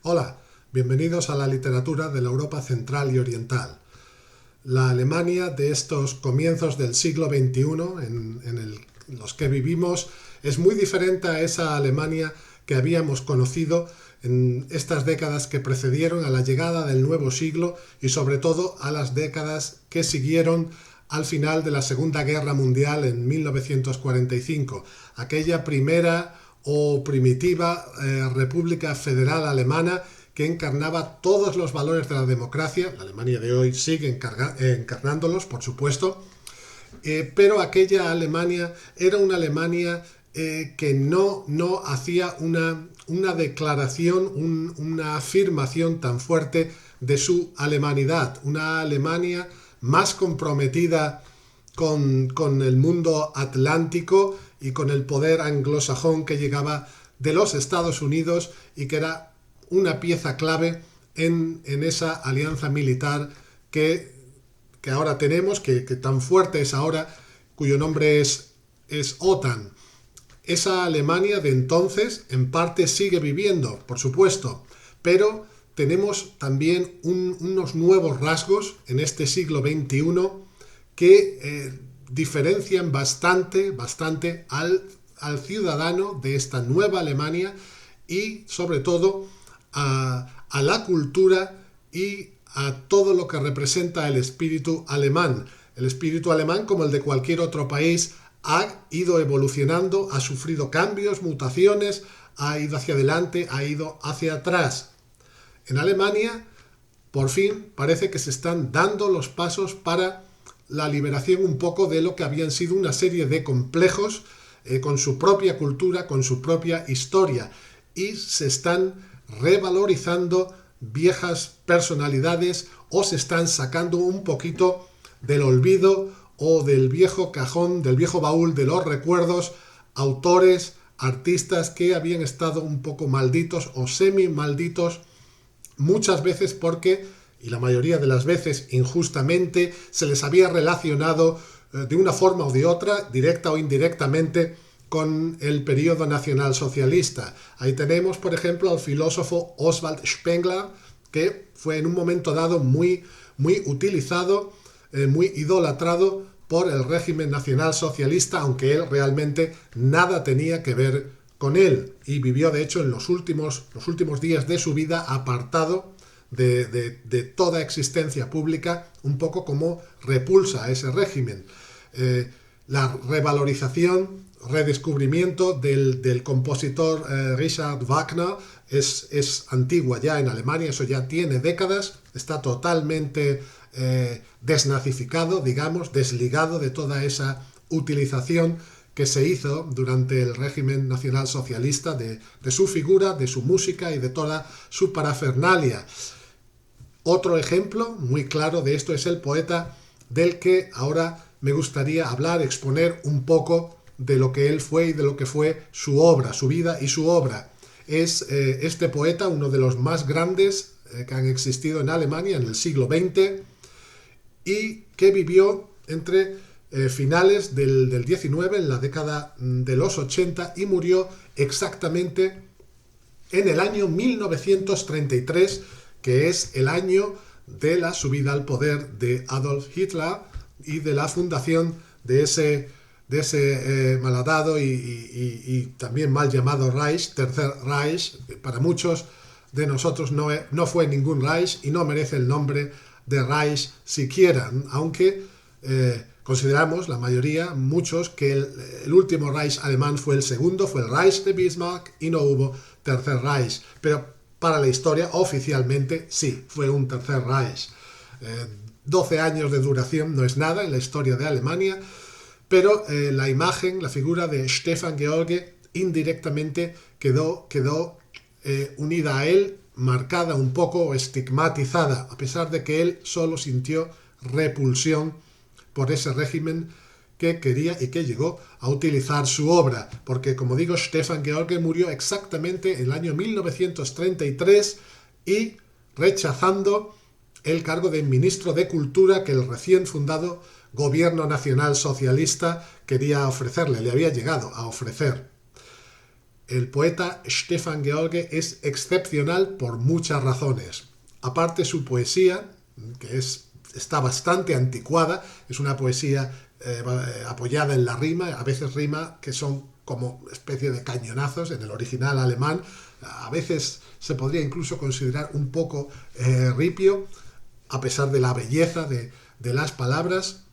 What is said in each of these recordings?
Hola, bienvenidos a la literatura de la Europa central y oriental. La Alemania de estos comienzos del siglo XXI en los que vivimos es muy diferente a esa Alemania que habíamos conocido en estas décadas que precedieron a la llegada del nuevo siglo y sobre todo a las décadas que siguieron al final de la Segunda Guerra Mundial en 1945, aquella primera o primitiva República Federal Alemana que encarnaba todos los valores de la democracia. La Alemania de hoy sigue encarnándolos, por supuesto, pero aquella Alemania era una Alemania que no hacía una declaración, una afirmación tan fuerte de su alemanidad, una Alemania más comprometida con el mundo atlántico y con el poder anglosajón que llegaba de los Estados Unidos y que era una pieza clave en esa alianza militar que ahora tenemos, que tan fuerte es ahora, cuyo nombre es OTAN. Esa Alemania de entonces en parte sigue viviendo, por supuesto, pero tenemos también unos nuevos rasgos en este siglo XXI que diferencian bastante al ciudadano de esta nueva Alemania y sobre todo a la cultura y a todo lo que representa el espíritu alemán. El espíritu alemán, como el de cualquier otro país, ha ido evolucionando, ha sufrido cambios, mutaciones, ha ido hacia adelante, ha ido hacia atrás. En Alemania, por fin, parece que se están dando los pasos para la liberación un poco de lo que habían sido una serie de complejos con su propia cultura, con su propia historia, y se están revalorizando viejas personalidades o se están sacando un poquito del olvido o del viejo cajón, del viejo baúl de los recuerdos, autores, artistas que habían estado un poco malditos o semi-malditos muchas veces porque, y la mayoría de las veces injustamente, se les había relacionado de una forma o de otra, directa o indirectamente, con el periodo nacionalsocialista. Ahí tenemos, por ejemplo, al filósofo Oswald Spengler, que fue en un momento dado muy utilizado, muy idolatrado por el régimen nacionalsocialista, aunque él realmente nada tenía que ver con él y vivió de hecho en los últimos días de su vida apartado de toda existencia pública, un poco como repulsa a ese régimen. La revalorización, redescubrimiento del compositor Richard Wagner es antigua ya en Alemania, eso ya tiene décadas, está totalmente desnazificado, digamos, desligado de toda esa utilización que se hizo durante el régimen nacionalsocialista de su figura, de su música y de toda su parafernalia. Otro ejemplo muy claro de esto es el poeta del que ahora me gustaría hablar, exponer un poco de lo que él fue y de lo que fue su obra, su vida y su obra. Es este poeta, uno de los más grandes que han existido en Alemania en el siglo XX y que vivió entre finales del 19, en la década de los 80, y murió exactamente en el año 1933, que es el año de la subida al poder de Adolf Hitler y de la fundación de ese malhadado y también mal llamado Reich, Tercer Reich. Para muchos de nosotros no fue ningún Reich y no merece el nombre de Reich siquiera, aunque consideramos la mayoría, muchos, que el último Reich alemán fue el segundo, fue el Reich de Bismarck y no hubo Tercer Reich, pero para la historia oficialmente sí, fue un Tercer Reich. 12 años de duración no es nada en la historia de Alemania, pero la imagen, la figura de Stefan George indirectamente quedó unida a él, marcada un poco, estigmatizada, a pesar de que él solo sintió repulsión por ese régimen que quería y que llegó a utilizar su obra, porque como digo, Stefan George murió exactamente en el año 1933 y rechazando el cargo de ministro de Cultura que el recién fundado Gobierno Nacional Socialista quería ofrecerle, le había llegado a ofrecer. El poeta Stefan George es excepcional por muchas razones. Aparte su poesía, que está bastante anticuada, es una poesía apoyada en la rima, a veces rima que son como especie de cañonazos en el original alemán, a veces se podría incluso considerar un poco ripio, a pesar de la belleza de las palabras.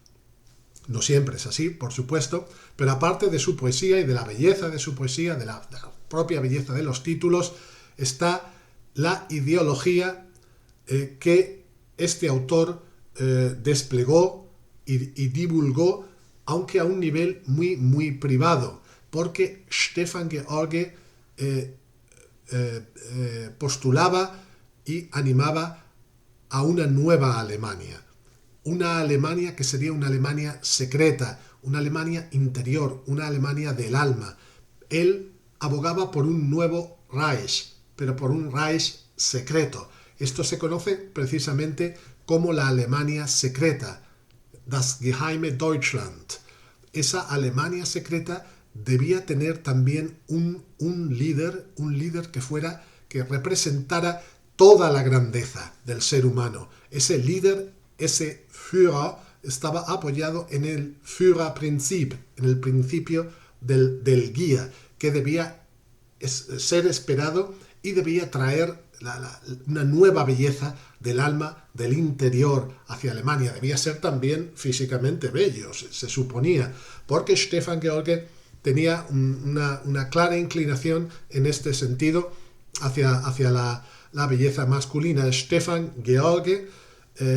No siempre es así, por supuesto, pero aparte de su poesía y de la belleza de su poesía, de la propia belleza de los títulos, está la ideología que este autor desplegó y divulgó, aunque a un nivel muy, muy privado, porque Stefan George postulaba y animaba a una nueva Alemania. Una Alemania que sería una Alemania secreta, una Alemania interior, una Alemania del alma. Él abogaba por un nuevo Reich, pero por un Reich secreto. Esto se conoce precisamente como la Alemania secreta, das geheime Deutschland. Esa Alemania secreta debía tener también un líder que representara toda la grandeza del ser humano. Ese líder, ese Führer, estaba apoyado en el Führerprinzip, en el principio del guía, que debía ser esperado y debía traer una nueva belleza del alma, del interior hacia Alemania. Debía ser también físicamente bello, se suponía, porque Stefan George tenía una clara inclinación en este sentido hacia la belleza masculina. Stefan George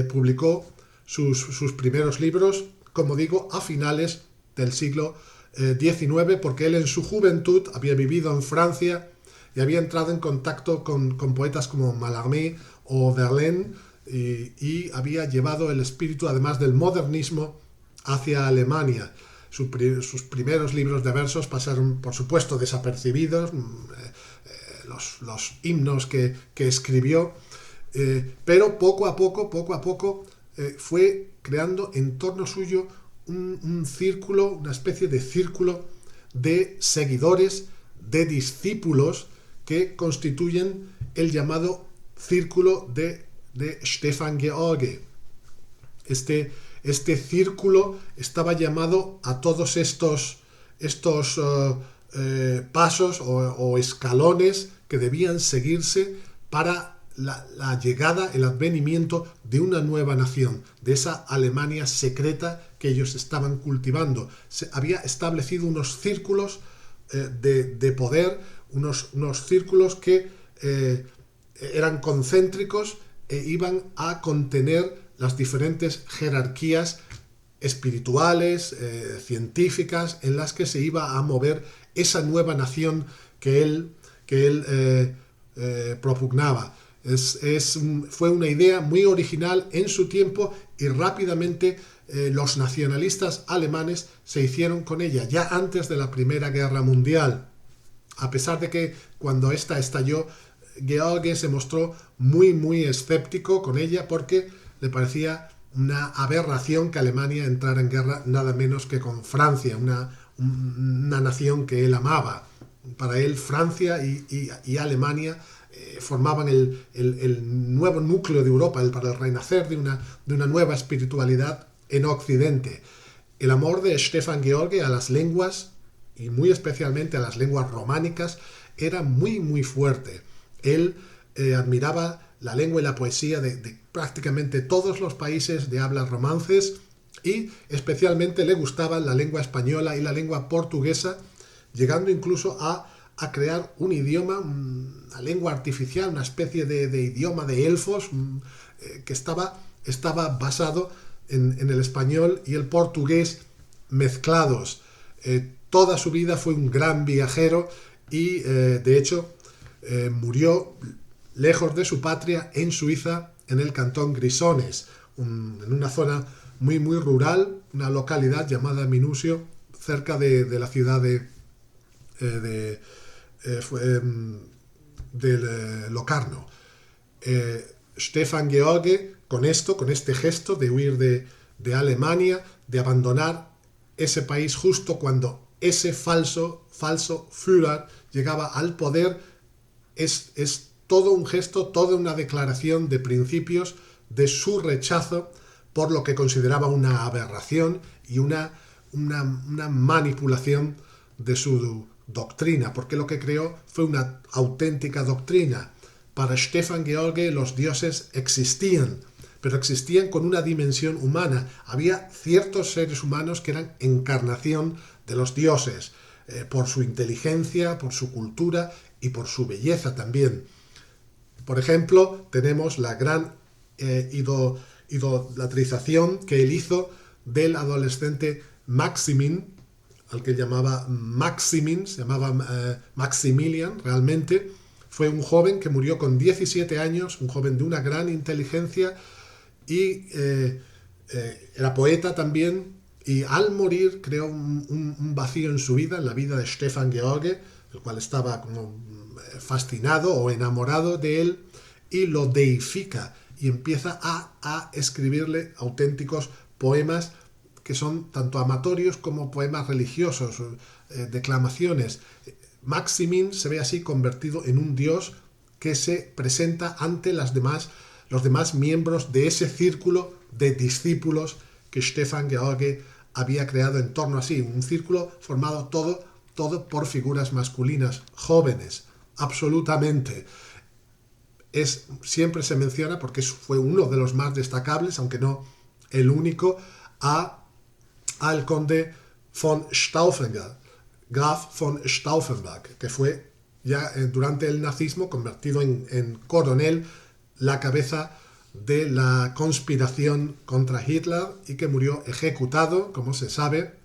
publicó sus primeros libros, como digo, a finales del siglo XIX, porque él en su juventud había vivido en Francia y había entrado en contacto con poetas como Mallarmé o Verlaine y había llevado el espíritu, además del modernismo, hacia Alemania. Sus primeros libros de versos pasaron, por supuesto, desapercibidos, los himnos que escribió, pero poco a poco, fue creando en torno suyo un círculo, una especie de círculo de seguidores, de discípulos que constituyen el llamado círculo de Stefan George. Este círculo estaba llamado a todos estos pasos o escalones que debían seguirse para la llegada, el advenimiento de una nueva nación, de esa Alemania secreta que ellos estaban cultivando. Se había establecido unos círculos de poder, unos círculos que eran concéntricos e iban a contener las diferentes jerarquías espirituales, científicas, en las que se iba a mover esa nueva nación que él propugnaba. Fue una idea muy original en su tiempo y rápidamente los nacionalistas alemanes se hicieron con ella, ya antes de la Primera Guerra Mundial. A pesar de que cuando esta estalló, George se mostró muy, muy escéptico con ella porque le parecía una aberración que Alemania entrara en guerra nada menos que con Francia, una nación que él amaba. Para él, Francia y Alemania formaban el nuevo núcleo de Europa, para el renacer de una nueva espiritualidad en Occidente. El amor de Stefan George a las lenguas, y muy especialmente a las lenguas románicas, era muy, muy fuerte. Él admiraba la lengua y la poesía de prácticamente todos los países de habla romances y especialmente le gustaban la lengua española y la lengua portuguesa, llegando incluso a crear un idioma, una lengua artificial, una especie de idioma de elfos que estaba basado en el español y el portugués mezclados. Toda su vida fue un gran viajero y, de hecho, murió lejos de su patria en Suiza, en el cantón Grisones, en una zona muy, muy rural, una localidad llamada Minusio, cerca de la ciudad de Locarno. Stefan George, con este gesto de huir de Alemania, de abandonar ese país justo cuando ese falso Führer llegaba al poder, es todo un gesto, toda una declaración de principios de su rechazo por lo que consideraba una aberración y una manipulación de su doctrina, porque lo que creó fue una auténtica doctrina. Para Stefan George los dioses existían, pero existían con una dimensión humana. Había ciertos seres humanos que eran encarnación de los dioses, por su inteligencia, por su cultura y por su belleza también. Por ejemplo, tenemos la gran idolatrización que él hizo del adolescente Maximin, al que llamaba Maximin, se llamaba Maximilian realmente. Fue un joven que murió con 17 años, un joven de una gran inteligencia y era poeta también, y al morir creó un vacío en su vida, en la vida de Stefan George, el cual estaba como fascinado o enamorado de él, y lo deifica y empieza a escribirle auténticos poemas que son tanto amatorios como poemas religiosos, declamaciones. Maximin se ve así convertido en un dios que se presenta ante los demás miembros de ese círculo de discípulos que Stefan George había creado en torno a sí, un círculo formado todo por figuras masculinas, jóvenes, absolutamente. Siempre se menciona, porque fue uno de los más destacables, aunque no el único, al conde von Stauffenberg, Graf von Stauffenberg, que fue ya durante el nazismo convertido en coronel, la cabeza de la conspiración contra Hitler, y que murió ejecutado, como se sabe,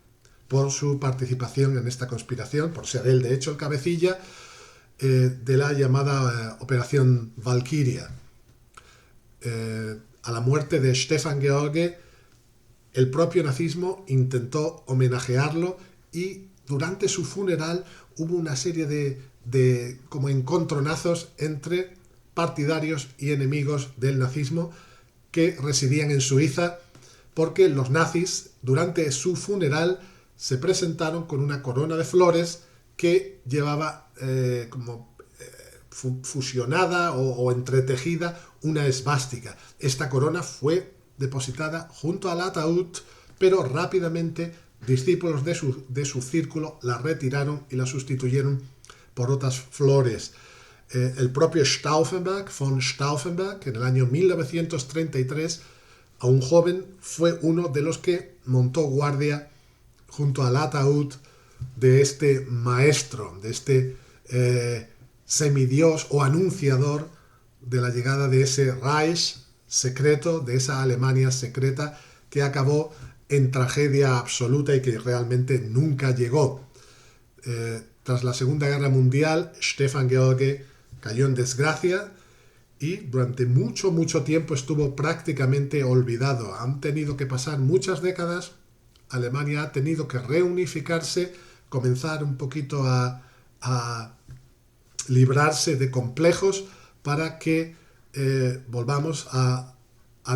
por su participación en esta conspiración, por ser él de hecho el cabecilla de la llamada Operación Valkyria. A la muerte de Stefan George, el propio nazismo intentó homenajearlo, y durante su funeral hubo una serie de como encontronazos entre partidarios y enemigos del nazismo que residían en Suiza, porque los nazis durante su funeral se presentaron con una corona de flores que llevaba fusionada o entretejida una esvástica. Esta corona fue depositada junto al ataúd, pero rápidamente discípulos de su círculo la retiraron y la sustituyeron por otras flores. El propio Stauffenberg, von Stauffenberg, en el año 1933, a un joven, fue uno de los que montó guardia junto al ataúd de este maestro, de este semidios o anunciador de la llegada de ese Reich secreto, de esa Alemania secreta que acabó en tragedia absoluta y que realmente nunca llegó. Tras la Segunda Guerra Mundial, Stefan George cayó en desgracia y durante mucho tiempo estuvo prácticamente olvidado. Han tenido que pasar muchas décadas, Alemania ha tenido que reunificarse, comenzar un poquito a librarse de complejos para que volvamos a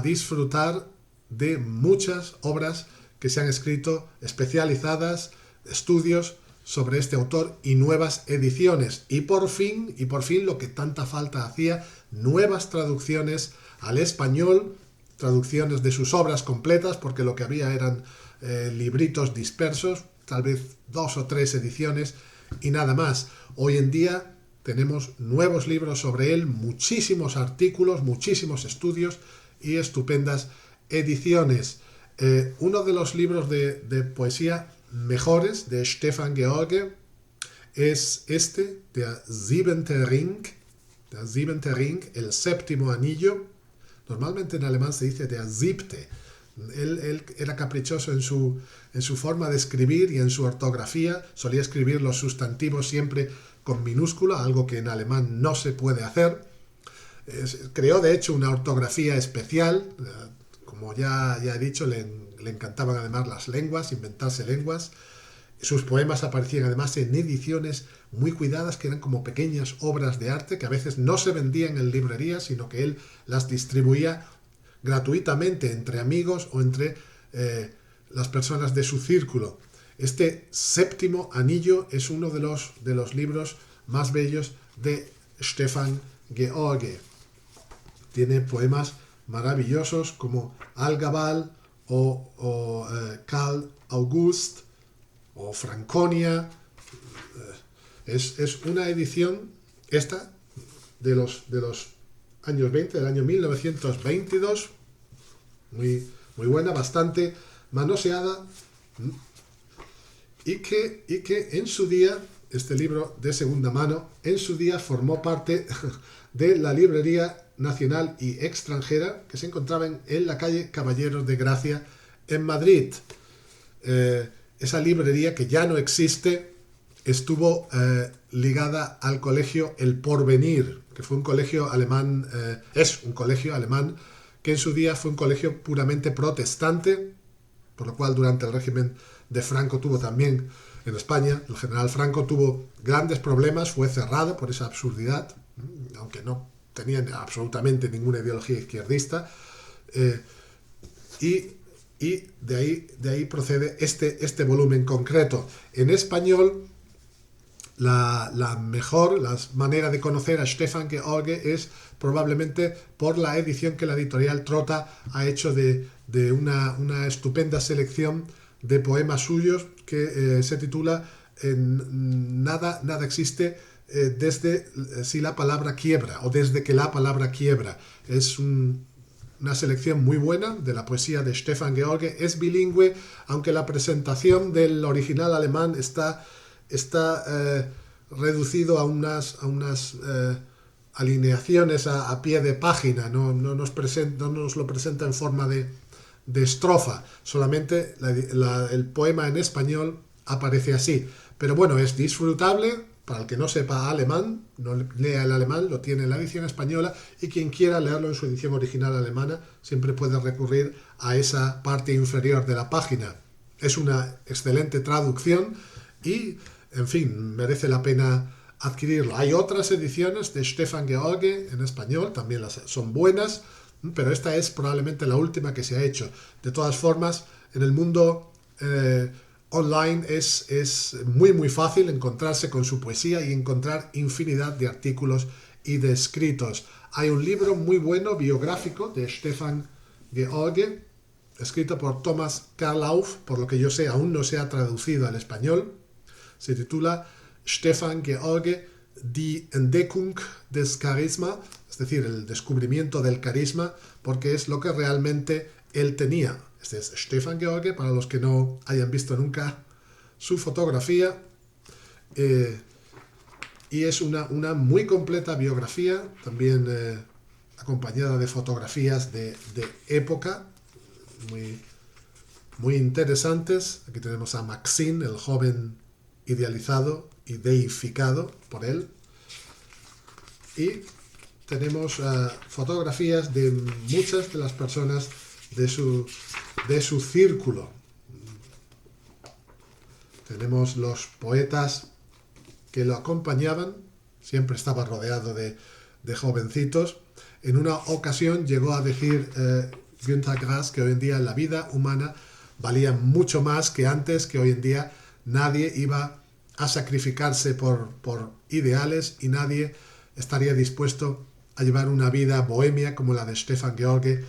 disfrutar de muchas obras que se han escrito especializadas, estudios sobre este autor y nuevas ediciones. Y por fin lo que tanta falta hacía, nuevas traducciones al español, traducciones de sus obras completas, porque lo que había eran libritos dispersos, tal vez 2 o 3 ediciones y nada más. Hoy en día tenemos nuevos libros sobre él, muchísimos artículos, muchísimos estudios y estupendas ediciones. Uno de los libros de poesía mejores de Stefan George es este, Der Siebente Ring, el séptimo anillo. Normalmente en alemán se dice Der Siebte. Él era caprichoso en su forma de escribir y en su ortografía. Solía escribir los sustantivos siempre con minúscula, algo que en alemán no se puede hacer. Creó de hecho una ortografía especial. Como ya he dicho, le encantaban además las lenguas, inventarse lenguas. Sus poemas aparecían además en ediciones muy cuidadas, que eran como pequeñas obras de arte que a veces no se vendían en librerías, sino que él las distribuía gratuitamente entre amigos o entre las personas de su círculo. Este séptimo anillo es uno de los libros más bellos de Stefan George. Tiene poemas maravillosos como Algabal o Karl August o Franconia. Es una edición esta de los años 20, del año 1922, muy buena, bastante manoseada, y que en su día, este libro de segunda mano, en su día formó parte de la librería nacional y extranjera que se encontraba en la calle Caballeros de Gracia en Madrid. Esa librería, que ya no existe, estuvo ligada al colegio El Porvenir, que fue un colegio alemán, es un colegio alemán que en su día fue un colegio puramente protestante, por lo cual durante el régimen de Franco tuvo también, en España, el general Franco tuvo grandes problemas, fue cerrado por esa absurdidad, aunque no tenía absolutamente ninguna ideología izquierdista, y de ahí procede este volumen concreto. En español, la manera de conocer a Stefan George es probablemente por la edición que la editorial Trotta ha hecho de una estupenda selección de poemas suyos que se titula Nada existe desde si la palabra quiebra, o desde que la palabra quiebra. Es una selección muy buena de la poesía de Stefan George. Es bilingüe, aunque la presentación del original alemán está reducido a unas alineaciones a pie de página. No nos lo presenta en forma de estrofa. Solamente el poema en español aparece así. Pero bueno, es disfrutable. Para el que no sepa alemán, no lea el alemán, lo tiene en la edición española, y quien quiera leerlo en su edición original alemana siempre puede recurrir a esa parte inferior de la página. Es una excelente traducción y, en fin, merece la pena adquirirlo. Hay otras ediciones de Stefan George en español, también son buenas, pero esta es probablemente la última que se ha hecho. De todas formas, en el mundo online es muy fácil encontrarse con su poesía y encontrar infinidad de artículos y de escritos. Hay un libro muy bueno, biográfico, de Stefan George, escrito por Thomas Karlauf, por lo que yo sé aún no se ha traducido al español. Se titula Stefan George, Die Entdeckung des Charisma, es decir, el descubrimiento del carisma, porque es lo que realmente él tenía. Este es Stefan George, para los que no hayan visto nunca su fotografía, y es una muy completa biografía, también acompañada de fotografías de época, muy interesantes. Aquí tenemos a Maxine, el joven idealizado y deificado por él, y tenemos fotografías de muchas de las personas de su círculo. Tenemos los poetas que lo acompañaban, siempre estaba rodeado de jovencitos. En una ocasión llegó a decir Günter Grass que hoy en día la vida humana valía mucho más que antes, que hoy en día nadie iba a sacrificarse por ideales y nadie estaría dispuesto a llevar una vida bohemia como la de Stefan George,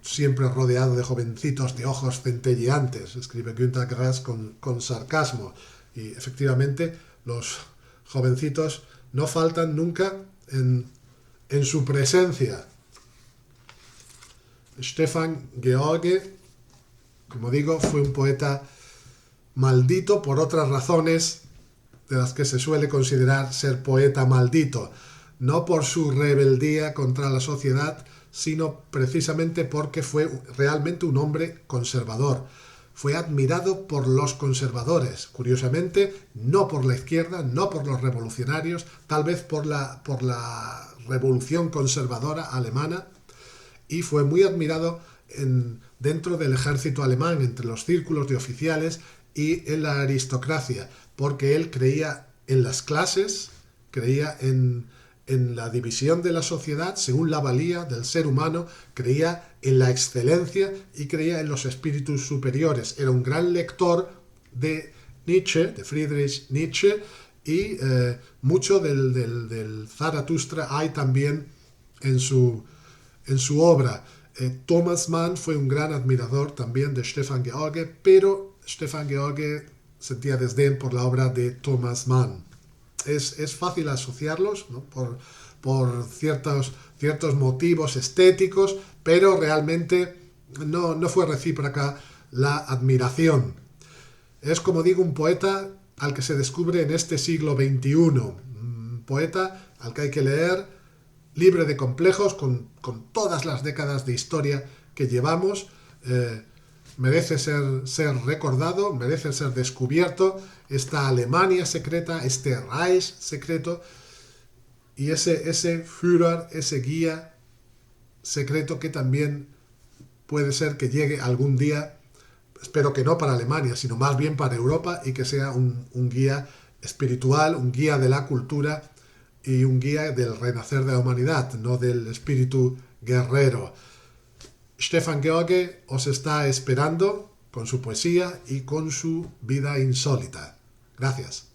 siempre rodeado de jovencitos de ojos centelleantes, escribe Günter Grass con sarcasmo. Y efectivamente los jovencitos no faltan nunca en su presencia. Stefan George, como digo, fue un poeta maldito por otras razones de las que se suele considerar ser poeta maldito, no por su rebeldía contra la sociedad, sino precisamente porque fue realmente un hombre conservador. Fue admirado por los conservadores, curiosamente, no por la izquierda, no por los revolucionarios, tal vez por la revolución conservadora alemana, y fue muy admirado dentro del ejército alemán, entre los círculos de oficiales y en la aristocracia, porque él creía en las clases, creía en la división de la sociedad según la valía del ser humano, creía en la excelencia y creía en los espíritus superiores. Era un gran lector de Nietzsche, de Friedrich Nietzsche, y mucho del Zaratustra hay también en su obra. Thomas Mann fue un gran admirador también de Stefan George, pero Stefan George sentía desdén por la obra de Thomas Mann. Es fácil asociarlos, ¿no? por ciertos motivos estéticos, pero realmente no fue recíproca la admiración. Es, como digo, un poeta al que se descubre en este siglo XXI, un poeta al que hay que leer libre de complejos, con todas las décadas de historia que llevamos. Merece ser recordado, merece ser descubierto, esta Alemania secreta, este Reich secreto, y ese Führer, ese guía secreto que también puede ser que llegue algún día, espero que no para Alemania, sino más bien para Europa, y que sea un guía espiritual, un guía de la cultura y un guía del renacer de la humanidad, no del espíritu guerrero. Stefan George os está esperando con su poesía y con su vida insólita. Gracias.